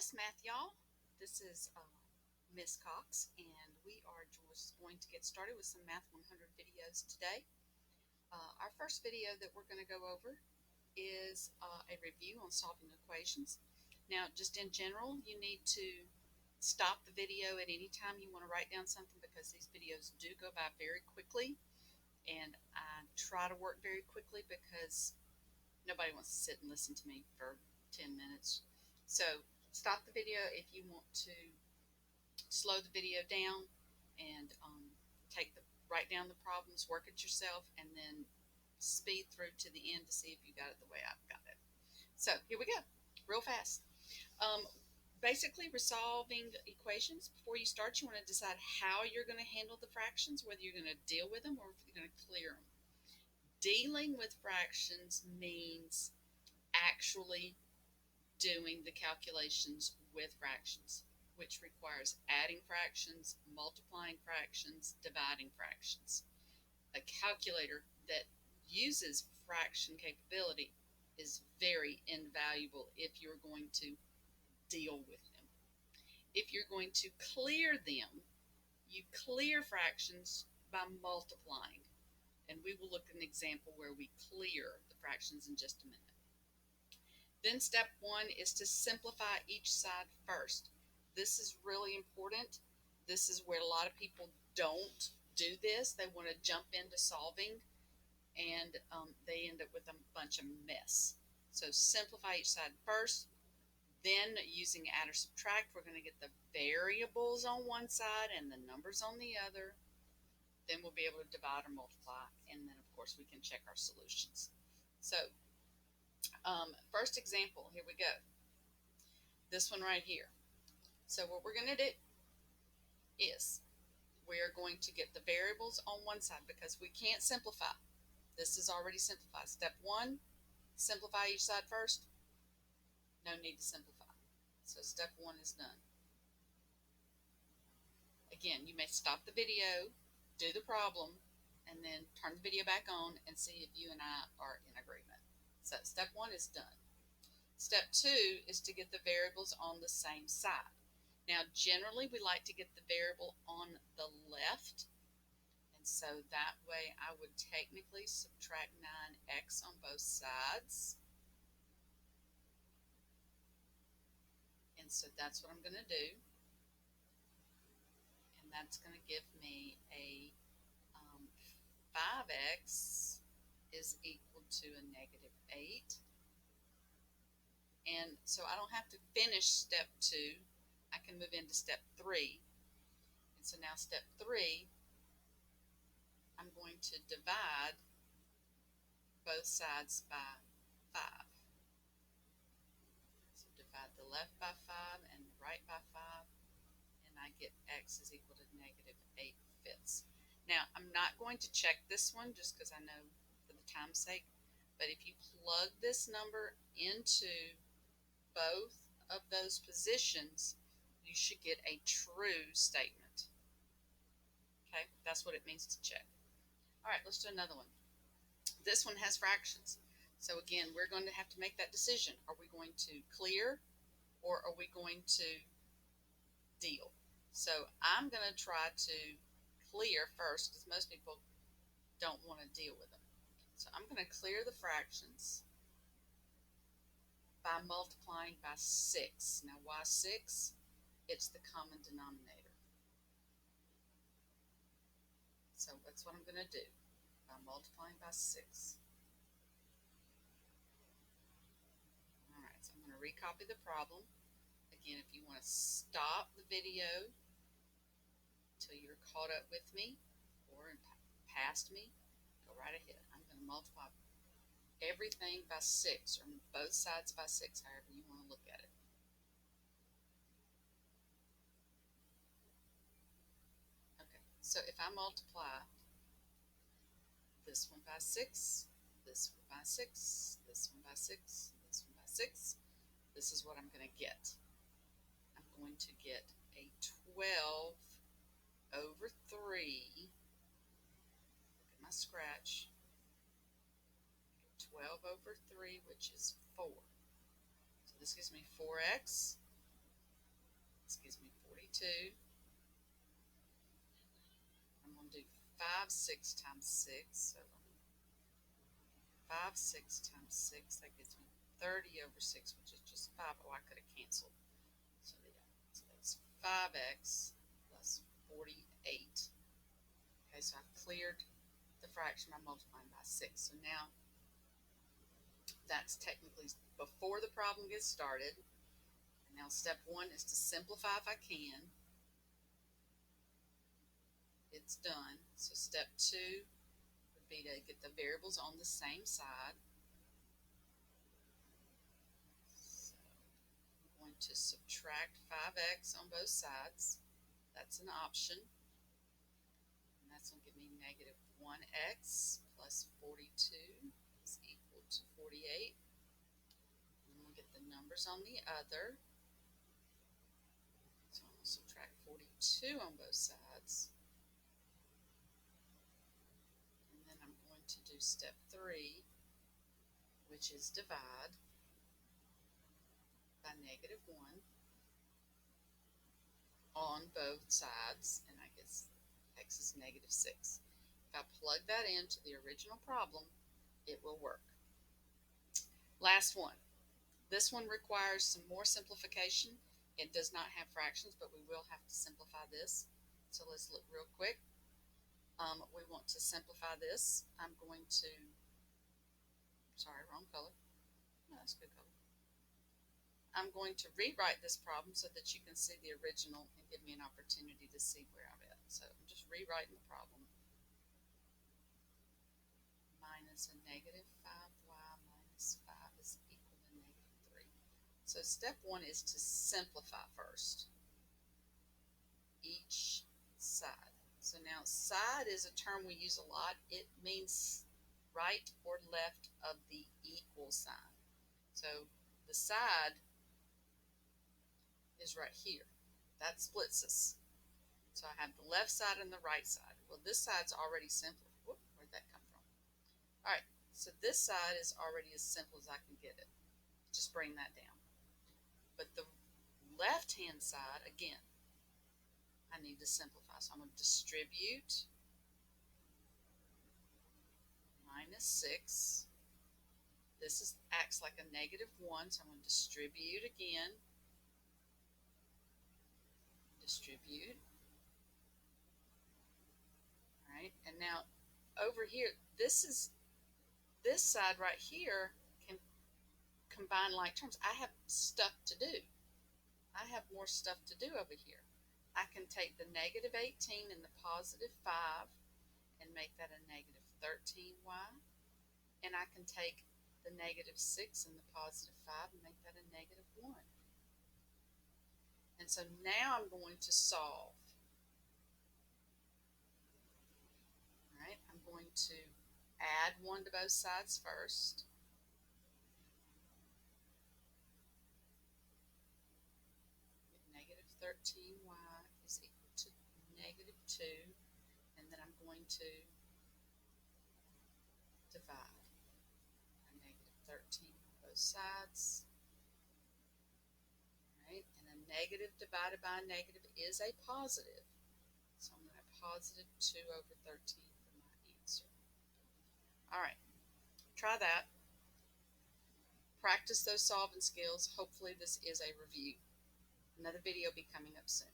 Fast Math, y'all. This is Miss Cox, and we are just going to get started with some Math 100 videos today. Our first video that we're going to go over is a review on solving equations. Now, just in general, you need to stop the video at any time you want to write down something because these videos do go by very quickly, and I try to work very quickly because nobody wants to sit and listen to me for 10 minutes. So stop the video if you want to slow the video down and write down the problems, work it yourself, and then speed through to the end to see if you got it the way I've got it. So here we go, real fast. Basically, resolving equations, before you start, you want to decide how you're going to handle the fractions, whether you're going to deal with them or if you're going to clear them. Dealing with fractions means actually doing the calculations with fractions, which requires adding fractions, multiplying fractions, dividing fractions. A calculator that uses fraction capability is very invaluable if you're going to deal with them. If you're going to clear them, you clear fractions by multiplying. And we will look at an example where we clear the fractions in just a minute. Then step one is to simplify each side first. This is really important. This is where a lot of people don't do this. They want to jump into solving and they end up with a bunch of mess. So simplify each side first. Then using add or subtract, we're going to get the variables on one side and the numbers on the other. Then we'll be able to divide or multiply. And then, of course, we can check our solutions. So first example, here we go. This one right here. So what we're going to do is we are going to get the variables on one side because we can't simplify. This is already simplified. Step one, simplify each side first. No need to simplify. So step one is done. Again, you may stop the video, do the problem, and then turn the video back on and see if you and I are in agreement. So step one is done. Step two is to get the variables on the same side. Now, generally, we like to get the variable on the left, and so that way I would technically subtract 9x on both sides. And so that's what I'm going to do. And that's going to give me a 5x is equal to a negative 8. And so I don't have to finish step 2. I can move into step 3. And so now step 3, I'm going to divide both sides by 5. So divide the left by 5 and the right by 5. And I get x is equal to negative 8/5. Now, I'm not going to check this one just because I know for the time's sake. But if you plug this number into both of those positions, you should get a true statement. Okay, that's what it means to check. All right, let's do another one. This one has fractions. So again, we're going to have to make that decision. Are we going to clear or are we going to deal? So I'm going to try to clear first because most people don't want to deal with them. So I'm going to clear the fractions by multiplying by 6. Now, why 6? It's the common denominator. So that's what I'm going to do by multiplying by 6. All right, so I'm going to recopy the problem. Again, if you want to stop the video until you're caught up with me or past me, go right ahead. I'm going to multiply everything by 6, or both sides by 6, however you want to look at it. Okay, so if I multiply this one by 6, this one by 6, this one by 6, this one by 6, this is what I'm going to get. I'm going to get a 12 over 3. Look at my scratch. 12 over 3, which is 4. So this gives me 4x 42. I'm going to do 5 6 times 6. So 5 6 times 6, that gives me 30 over 6, which is just 5. Oh, I could have canceled. So, yeah, so that's 5x plus 48. Okay, so I've cleared the fraction by multiplying by 6. So now that's technically before the problem gets started. And now step 1 is to simplify if I can. It's done. So step 2 would be to get the variables on the same side. So I'm going to subtract 5x on both sides. That's an option. And that's going to give me negative 1x plus 42 is equal to 48. And we'll get the numbers on the other. So I'm going to subtract 42 on both sides. And then I'm going to do step 3, which is divide by negative 1 on both sides, and I guess x is negative 6. If I plug that into the original problem, it will work. Last one. This one requires some more simplification. It does not have fractions, but we will have to simplify this. So let's look real quick. We want to simplify this. I'm going to, sorry, wrong color. No, that's a good color. I'm going to rewrite this problem so that you can see the original and give me an opportunity to see where I'm at. So I'm just rewriting the problem. Minus a negative 5y minus 5 is equal to negative 3. So step 1 is to simplify first each side. So now side is a term we use a lot. It means right or left of the equal sign. So the side is right here. That splits us. So I have the left side and the right side. Well, this side's already simple. Whoop, where'd that come from? All right, so this side is already as simple as I can get it. Just bring that down. But the left-hand side, again, I need to simplify. So I'm going to distribute minus 6. This acts like a negative 1, so I'm going to distribute again. Distribute. All right, and now over here, this side right here can combine like terms. I have stuff to do. I have more stuff to do over here. I can take the negative 18 and the positive 5 and make that a negative 13y. And I can take the negative 6 and the positive 5 and make that a negative 1. And so now I'm going to solve. All right, I'm going to add 1 to both sides first. Negative 13y is equal to negative 2. And then I'm going to divide by negative 13 on both sides. Right? And a negative divided by a negative is a positive. So I'm going to have positive 2 over 13 for my answer. All right, try that. Practice those solving skills. Hopefully this is a review. Another video will be coming up soon.